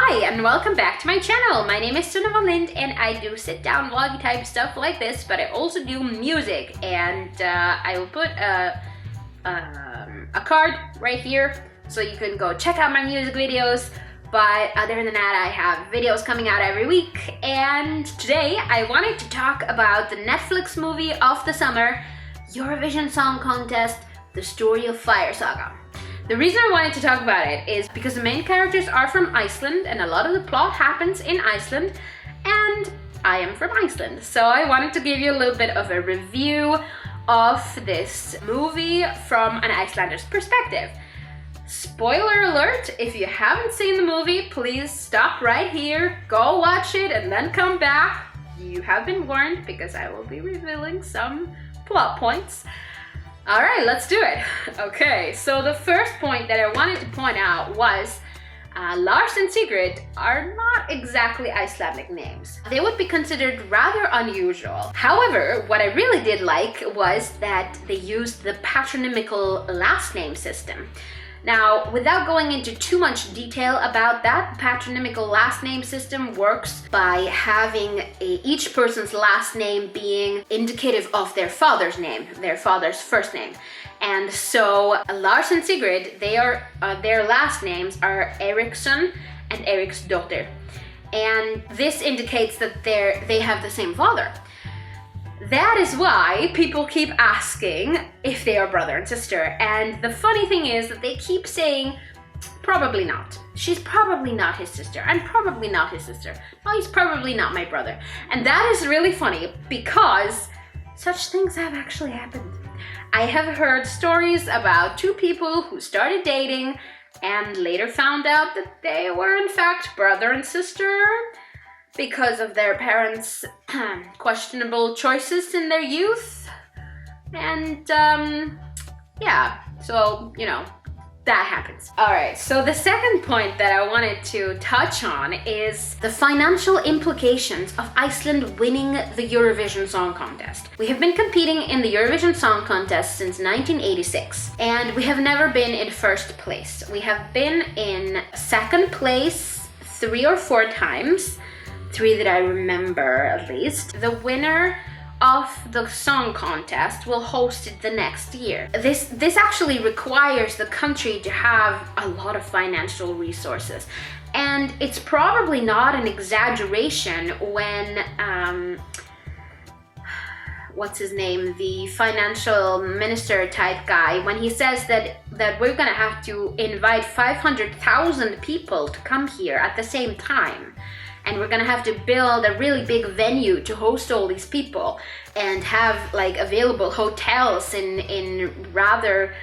Hi and welcome back to my channel. My name is Sunnefa and I do sit down vloggy type stuff like this, but I also do music, and I will put a card right here so you can go check out my music videos. But other than that, I have videos coming out every week, and today I wanted to talk about the Netflix movie of the summer, Eurovision Song Contest, The Story of Fire Saga. The reason I wanted to talk about it is because the main characters are from Iceland and a lot of the plot happens in Iceland, and I am from Iceland. So I wanted to give you a little bit of a review of this movie from an Icelander's perspective. Spoiler alert, if you haven't seen the movie, please stop right here, go watch it, and then come back. You have been warned because I will be revealing some plot points. All right, let's do it. Okay, so the first point that I wanted to point out was Lars and Sigrid are not exactly Icelandic names. They would be considered rather unusual. However, what I really did like was that they used the patronymical last name system. Now, without going into too much detail about that, the patronymical last name system works by having each person's last name being indicative of their father's name, their father's first name. And so Lars and Sigrid, their last names are Eriksson and Eriksdóttir. And this indicates that they have the same father. That is why people keep asking if they are brother and sister. And the funny thing is that they keep saying, probably not. She's probably not his sister. I'm probably not his sister. Oh, he's probably not my brother. And that is really funny because such things have actually happened. I have heard stories about two people who started dating and later found out that they were in fact brother and sister, because of their parents' questionable choices in their youth. And yeah, so, you know, that happens. All right, so the second point that I wanted to touch on is the financial implications of Iceland winning the Eurovision Song Contest. We have been competing in the Eurovision Song Contest since 1986, and we have never been in first place. We have been in second place 3 or 4 times. 3 that I remember at least. The winner of the song contest will host it the next year. This actually requires the country to have a lot of financial resources. And it's probably not an exaggeration when, what's his name, the financial minister type guy, when he says that we're gonna have to invite 500,000 people to come here at the same time. And we're gonna have to build a really big venue to host all these people and have like available hotels in rather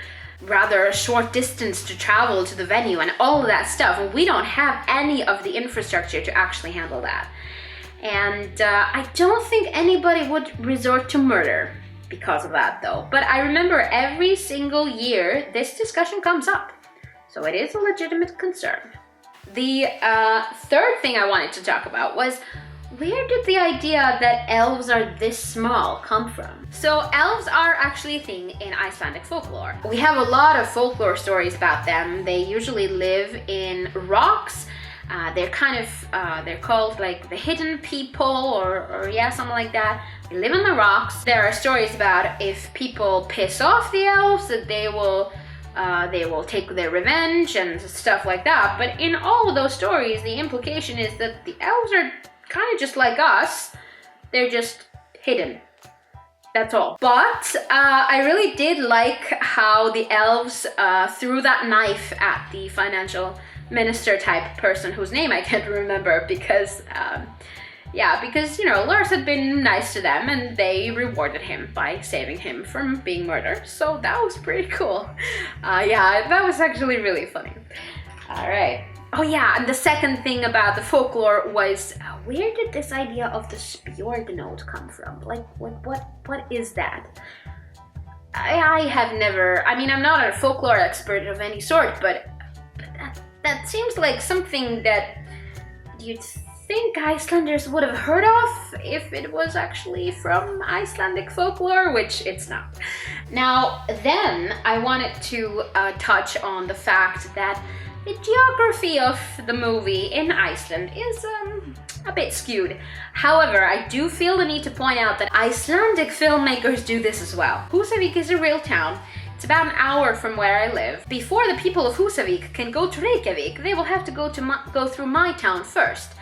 short distance to travel to the venue and all of that stuff. And we don't have any of the infrastructure to actually handle that. And I don't think anybody would resort to murder because of that though. But I remember every single year this discussion comes up. So it is a legitimate concern. The third thing I wanted to talk about was, where did the idea that elves are this small come from? So elves are actually a thing in Icelandic folklore. We have a lot of folklore stories about them. They usually live in rocks. They're kind of, they're called like the hidden people or yeah, something like that. They live in the rocks. There are stories about if people piss off the elves, that they will take their revenge and stuff like that. But in all of those stories, the implication is that the elves are kind of just like us. They're just hidden. That's all. But I really did like how the elves threw that knife at the financial minister type person whose name I can't remember because yeah, because, you know, Lars had been nice to them and they rewarded him by saving him from being murdered. So that was pretty cool. Yeah, that was actually really funny. All right. Oh yeah, and the second thing about the folklore was, where did this idea of the Spjörgnótt come from? Like, what is that? I have never, I mean, I'm not a folklore expert of any sort, but that seems like something that you'd think Icelanders would have heard of if it was actually from Icelandic folklore, which it's not. Now, then I wanted to touch on the fact that the geography of the movie in Iceland is a bit skewed. However, I do feel the need to point out that Icelandic filmmakers do this as well. Húsavík is a real town. It's about an hour from where I live. Before the people of Húsavík can go to Reykjavik, they will have to go through my town first.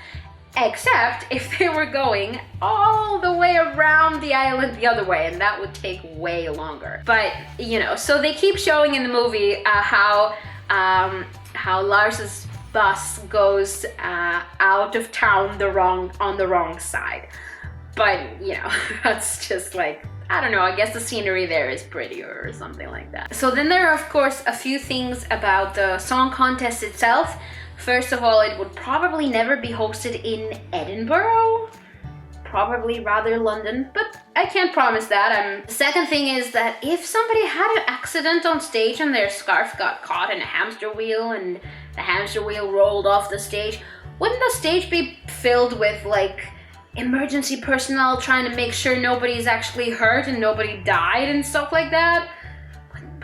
Except if they were going all the way around the island the other way, and that would take way longer. But, you know, so they keep showing in the movie how Lars's bus goes out of town on the wrong side. But, you know, that's just like, I don't know, I guess the scenery there is prettier or something like that. So then there are, of course, a few things about the song contest itself. First of all, it would probably never be hosted in Edinburgh. Probably rather London, but I can't promise that. The second thing is that if somebody had an accident on stage and their scarf got caught in a hamster wheel and the hamster wheel rolled off the stage, wouldn't the stage be filled with like emergency personnel trying to make sure nobody's actually hurt and nobody died and stuff like that?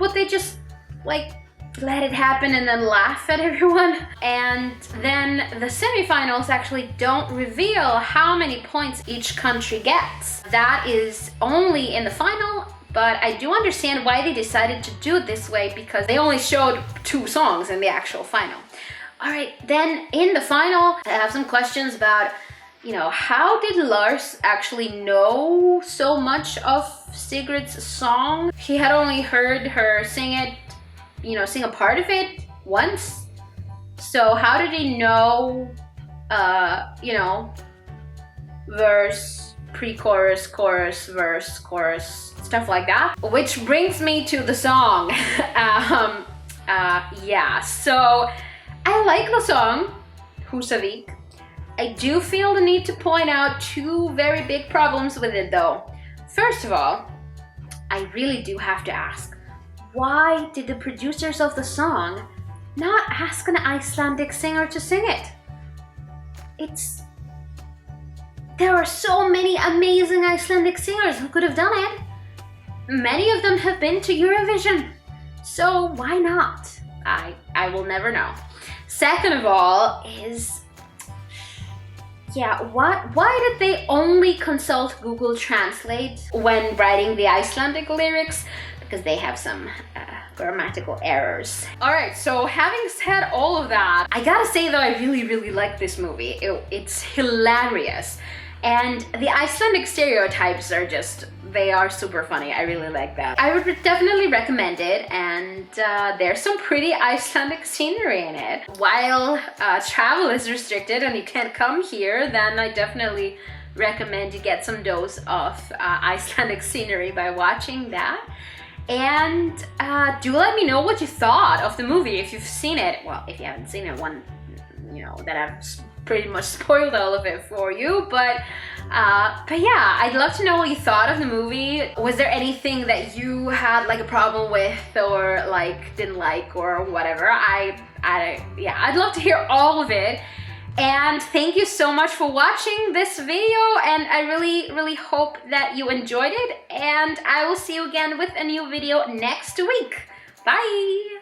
Would they just like let it happen and then laugh at everyone? And then the semifinals actually don't reveal how many points each country gets. That is only in the final, but I do understand why they decided to do it this way, because they only showed 2 songs in the actual final. All right, then in the final, I have some questions about, you know, how did Lars actually know so much of Sigrid's song? He had only heard her sing it, you know, sing a part of it once. So how did he know, you know, verse, pre-chorus, chorus, verse, chorus, stuff like that? Which brings me to the song. Yeah, so I like the song, Húsavík. I do feel the need to point out 2 very big problems with it though. First of all, I really do have to ask, why did the producers of the song not ask an Icelandic singer to sing it? There are so many amazing Icelandic singers who could have done it. Many of them have been to Eurovision, so why not? I will never know. Second of all is, yeah, why did they only consult Google Translate when writing the Icelandic lyrics? Because they have some grammatical errors. All right, so having said all of that, I gotta say though, I really like this movie. It's hilarious. And the Icelandic stereotypes are just, they are super funny. I really like that. I would definitely recommend it, and there's some pretty Icelandic scenery in it. While travel is restricted and you can't come here, then I definitely recommend you get some dose of Icelandic scenery by watching that. And do let me know what you thought of the movie if you've seen it. Well, if you haven't seen it, you know that I've pretty much spoiled all of it for you. But yeah, I'd love to know what you thought of the movie. Was there anything that you had like a problem with or like didn't like or whatever? Yeah, I'd love to hear all of it. And thank you so much for watching this video, and I really hope that you enjoyed it, and I will see you again with a new video next week. Bye!